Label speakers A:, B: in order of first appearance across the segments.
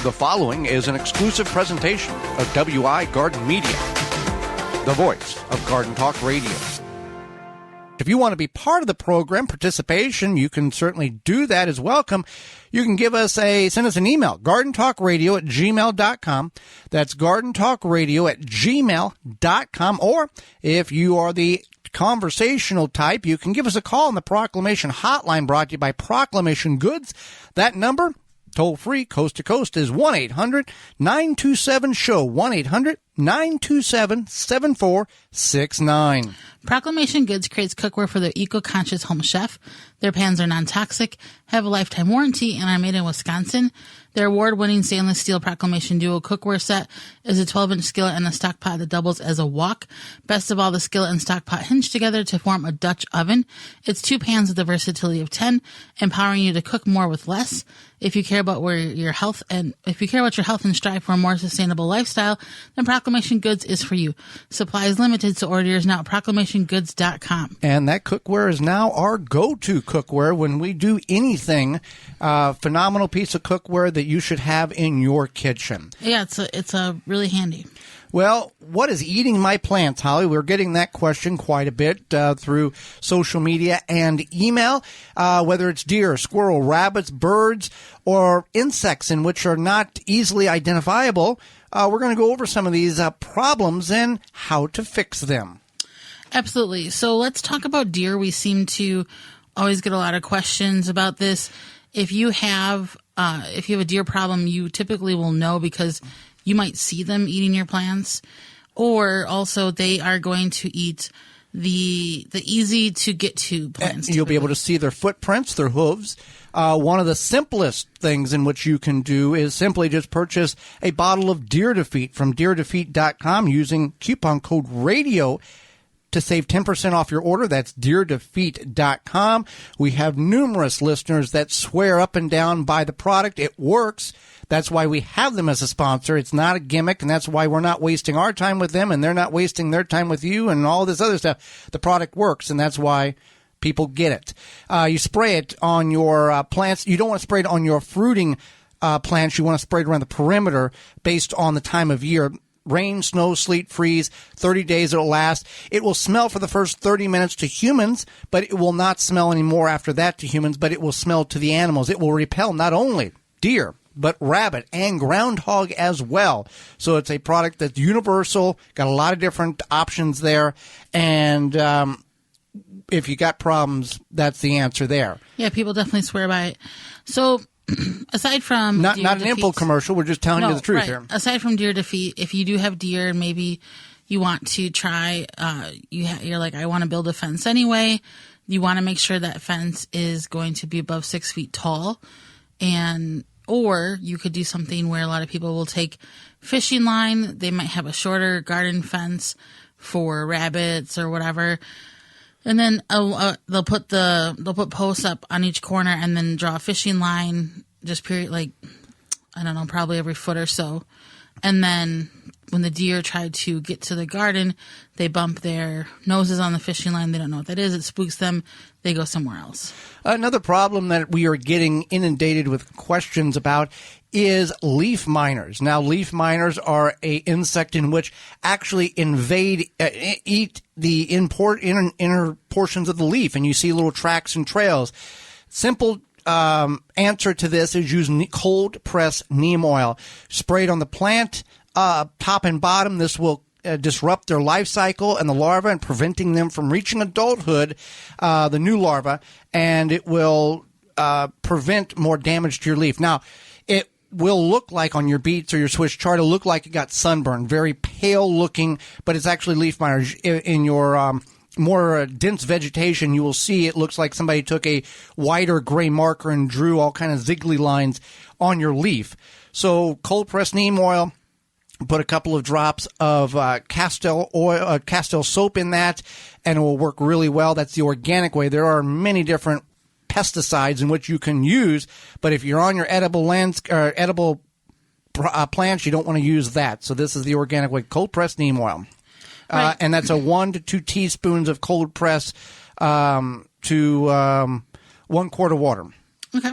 A: The following is an exclusive presentation of WI Garden Media, the voice of Garden Talk Radio. If you want to be part of the program, participation, you can certainly do that as welcome. You can send us an email, gardentalkradio@gmail.com. That's gardentalkradio@gmail.com. Or if you are the conversational type, you can give us a call on the Proclamation Hotline brought to you by Proclamation Goods. That number, toll free, coast to coast, is 1-800-927-SHOW, 1-800-927-7469.
B: Proclamation Goods creates cookware for the eco-conscious home chef. Their pans are non-toxic, have a lifetime warranty, and are made in Wisconsin. Their award-winning stainless steel Proclamation Duo cookware set is a 12-inch skillet and a stock pot that doubles as a wok. Best of all, the skillet and stock pot hinge together to form a Dutch oven. It's 2 pans with the versatility of 10, empowering you to cook more with less. If you care about your health and strive for a more sustainable lifestyle, then Proclamation Goods is for you. Supply is limited, so order yours now at proclamationgoods.com.
A: And that cookware is now our go-to cookware when we do anything. Phenomenal piece of cookware that you should have in your kitchen.
B: Yeah, it's a really handy.
A: Well, what is eating my plants, Holly? We're getting that question quite a bit through social media and email, whether it's deer, squirrel, rabbits, birds, or insects in which are not easily identifiable. We're going to go over some of these problems and how to fix them.
B: Absolutely. So let's talk about deer. We seem to always get a lot of questions about this. If you have a deer problem, you typically will know because you might see them eating your plants, or also they are going to eat the easy to get to plants.
A: You'll be able to see their footprints, their hooves. One of the simplest things in which you can do is simply just purchase a bottle of Deer Defeat from deerdefeat.com using coupon code RADIO to save 10% off your order. That's deerdefeat.com. We have numerous listeners that swear up and down by the product. It works. That's why we have them as a sponsor. It's not a gimmick, and that's why we're not wasting our time with them, and they're not wasting their time with you and all this other stuff. The product works, and that's why people get it. You spray it on your plants. You don't want to spray it on your fruiting plants. You want to spray it around the perimeter based on the time of year. Rain, snow, sleet, freeze, 30 days it'll last. It will smell for the first 30 minutes to humans, but it will not smell anymore after that to humans, but it will smell to the animals. It will repel not only deer, but rabbit and groundhog as well. So it's a product that's universal, got a lot of different options there, and if you got problems, that's the answer there.
B: Yeah, people definitely swear by it. So aside from
A: not an info commercial, we're just telling you the truth
B: right.
A: here.
B: Aside from Deer Defeat, if you do have deer, maybe you want to try, you're like, I want to build a fence anyway. You want to make sure that fence is going to be above 6 feet tall, or you could do something where a lot of people will take fishing line. They might have a shorter garden fence for rabbits or whatever. And then they'll put posts up on each corner and then draw a fishing line, probably every foot or so. And then when the deer try to get to the garden, they bump their noses on the fishing line. They don't know what that is. It spooks them. They go somewhere else. Another
A: problem that we are getting inundated with questions about is leaf miners. Now, leaf miners are a insect in which actually eat the inner portions of the leaf, and you see little tracks and trails. Simple answer to this is use cold press neem oil sprayed on the plant, top and bottom. This will disrupt their life cycle and the larva and preventing them from reaching adulthood, the new larva, and it will prevent more damage to your leaf. Now, it will look like on your beets or your Swiss chard, it'll look like it got sunburned, very pale looking, but it's actually leaf miners. In your more dense vegetation, you will see it looks like somebody took a white or gray marker and drew all kind of ziggly lines on your leaf. So cold pressed neem oil, put a couple of drops of Castile soap in that, and it will work really well. That's the organic way. There are many different pesticides in which you can use, but if you're on your edible plants, you don't want to use that. So this is the organic way, cold pressed neem oil. Right. And that's a 1 to 2 teaspoons of cold press to 1 quart of water.
B: Okay.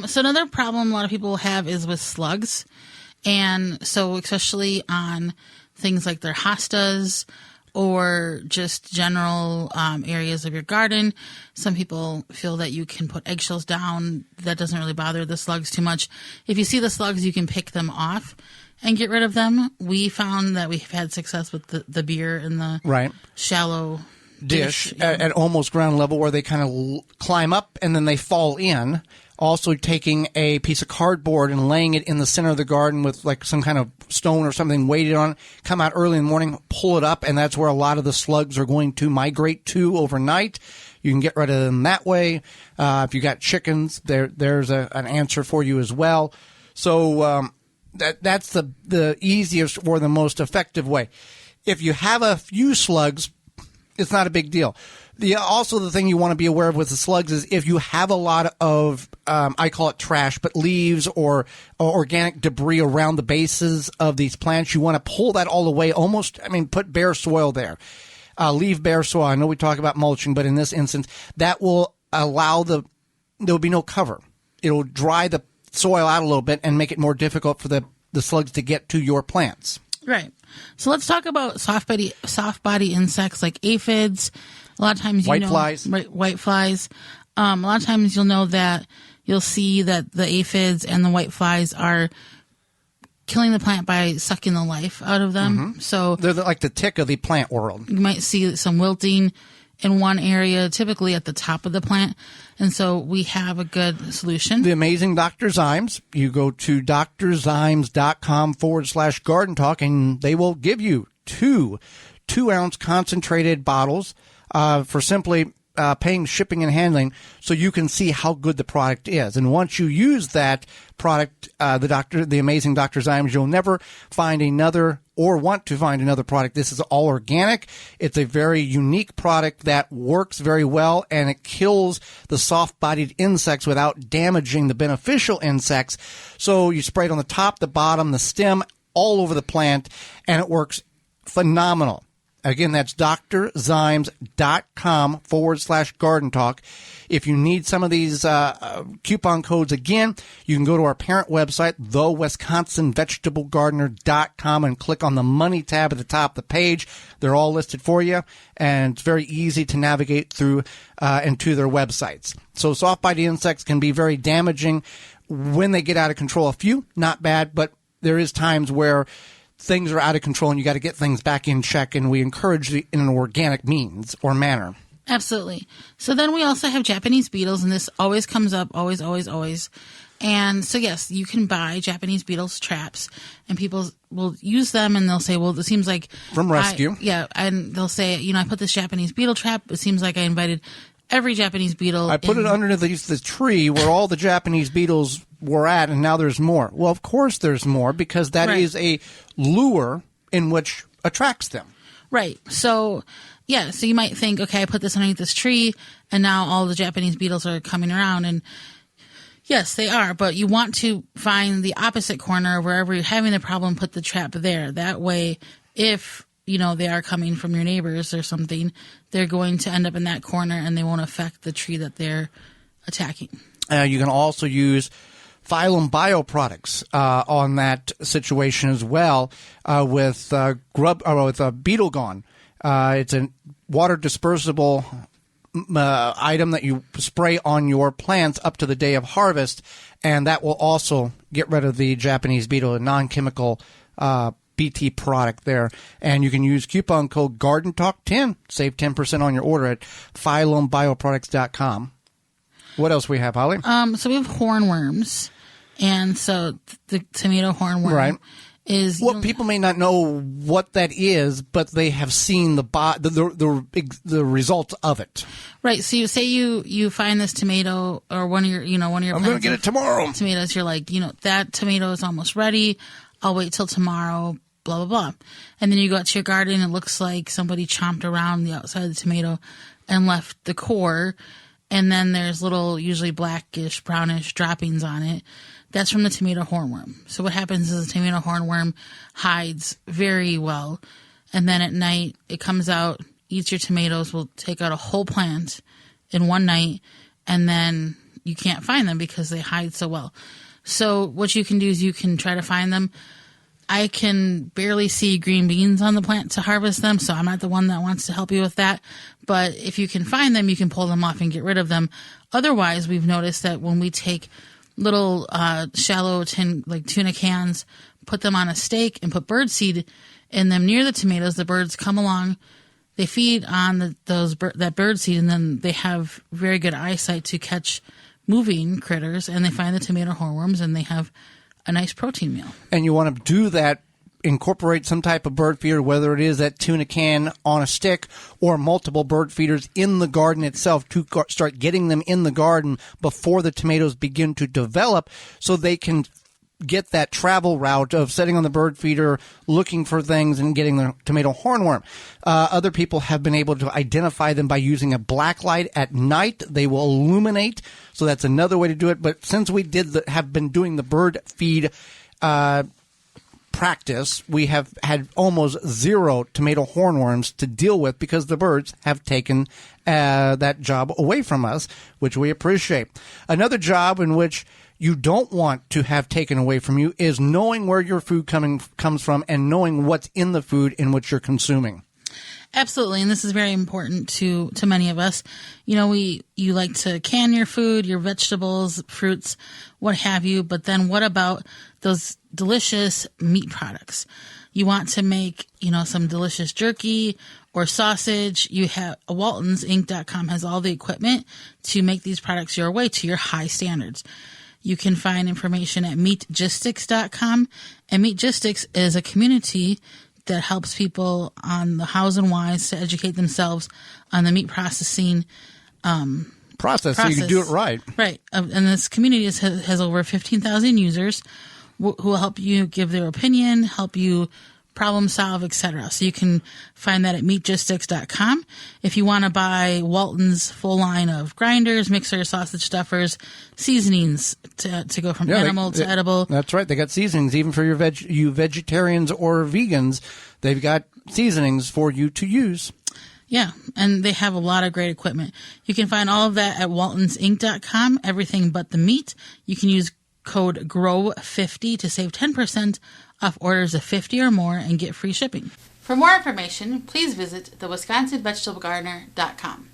B: So another problem a lot of people have is with slugs. And so especially on things like their hostas or just general areas of your garden, some people feel that you can put eggshells down. That doesn't really bother the slugs too much. If you see the slugs, you can pick them off and get rid of them. We found that we've had success with the beer in the shallow
A: dish at almost ground level, where they kind of climb up and then they fall in. Also taking a piece of cardboard and laying it in the center of the garden with like some kind of stone or something weighted on it, come out early in the morning, pull it up, and that's where a lot of the slugs are going to migrate to overnight. You can get rid of them that way. If you got chickens, there's an answer for you as well. So that's the easiest or the most effective way. If you have a few slugs, it's not a big deal. Also, the thing you want to be aware of with the slugs is if you have a lot of, I call it trash, but leaves or organic debris around the bases of these plants, you want to pull that all away. Put bare soil there. Leave bare soil. I know we talk about mulching, but in this instance, that will allow there'll be no cover. It'll dry the soil out a little bit and make it more difficult for the slugs to get to your plants.
B: Right. So let's talk about soft body insects like aphids. A lot of times, white flies. A lot of times you'll know that you'll see that the aphids and the white flies are killing the plant by sucking the life out of them. Mm-hmm. So
A: they're like the tick of the plant world.
B: You might see some wilting in one area, typically at the top of the plant. And so we have a good solution.
A: The amazing Dr. Zymes. You go to drzymes.com/garden talk, and they will give you two 2-ounce concentrated bottles for simply paying shipping and handling, so you can see how good the product is. And once you use that product, the amazing Dr. Zymes, you'll never find another or want to find another product. This is all organic. It's a very unique product that works very well, and it kills the soft-bodied insects without damaging the beneficial insects. So you spray it on the top, the bottom, the stem, all over the plant, and it works phenomenal. Again, that's drzymes.com/garden talk. If you need some of these coupon codes again, you can go to our parent website, thewisconsinvegetablegardener.com, and click on the money tab at the top of the page. They're all listed for you, and it's very easy to navigate through and to their websites. So soft-bodied insects can be very damaging when they get out of control. A few, not bad, but there is times where things are out of control and you got to get things back in check, and we encourage it in an organic means or manner.
B: Absolutely. So then we also have Japanese beetles, and this always comes up, always. And so, yes, you can buy Japanese beetles traps, and people will use them, and they'll say, well, it seems like...
A: From rescue.
B: And they'll say, I put this Japanese beetle trap. It seems like I invited every Japanese beetle.
A: I put it underneath the tree where all the Japanese beetles were at, and now there's more. Well, of course there's more, because that is a lure in which attracts them.
B: Right. So, yeah, so you might think, okay, I put this underneath this tree, and now all the Japanese beetles are coming around, and yes, they are, but you want to find the opposite corner wherever you're having the problem, put the trap there. That way, if they are coming from your neighbors or something, they're going to end up in that corner, and they won't affect the tree that they're attacking.
A: You can also use Phylum Bio products on that situation as well with Beetle Gone. It's a water dispersible item that you spray on your plants up to the day of harvest, and that will also get rid of the Japanese beetle, a non-chemical BT product there. And you can use coupon code GARDENTALK10, save 10% on your order at PhylumBioproducts.com. What else we have, Holly?
B: So we have hornworms, and so the tomato hornworm is...
A: Well, people may not know what that is, but they have seen the results of it.
B: Right. So you say you find this tomato or one of your
A: I'm going to get it tomorrow.
B: Tomatoes. You're like, that tomato is almost ready. I'll wait till tomorrow. Blah blah blah. And then you go out to your garden. It looks like somebody chomped around the outside of the tomato and left the core. And then there's little, usually blackish, brownish droppings on it. That's from the tomato hornworm. So what happens is the tomato hornworm hides very well. And then at night, it comes out, eats your tomatoes, will take out a whole plant in one night. And then you can't find them because they hide so well. So what you can do is you can try to find them. I can barely see green beans on the plant to harvest them, so I'm not the one that wants to help you with that. But if you can find them, you can pull them off and get rid of them. Otherwise, we've noticed that when we take little shallow tuna cans, put them on a stake, and put birdseed in them near the tomatoes, the birds come along, they feed on that birdseed, and then they have very good eyesight to catch moving critters, and they find the tomato hornworms, and they have a nice protein meal. And
A: you want to do that, incorporate some type of bird feeder, whether it is that tuna can on a stick or multiple bird feeders in the garden itself, to start getting them in the garden before the tomatoes begin to develop, so they can get that travel route of setting on the bird feeder, looking for things, and getting the tomato hornworm. Other people have been able to identify them by using a black light at night. They will illuminate, so that's another way to do it. But since we have been doing the bird feed practice, we have had almost zero tomato hornworms to deal with because the birds have taken that job away from us, which we appreciate. Another job in which you don't want to have taken away from you is knowing where your food comes from and knowing what's in the food in which you're consuming.
B: Absolutely, and this is very important to many of us. You know, you like to can your food, your vegetables, fruits, what have you, but then what about those delicious meat products? You want to make, some delicious jerky or sausage. You have WaltonsInc.com has all the equipment to make these products your way to your high standards. You can find information at meatgistics.com, and Meatgistics is a community that helps people on the hows and whys to educate themselves on the meat processing
A: process, so you can do it right.
B: Right. And this community has over 15,000 users who will help you give their opinion, help you problem solve, etc. So you can find that at meatgistics.com. If you want to buy Walton's full line of grinders, mixers, sausage stuffers, seasonings to go from animal to edible.
A: That's right. They got seasonings even for you vegetarians or vegans. They've got seasonings for you to use.
B: Yeah, and they have a lot of great equipment. You can find all of that at waltonsinc.com, everything but the meat. You can use code GROW50 to save 10% off orders of 50 or more and get free shipping. For more information, please visit thewisconsinvegetablegardener.com.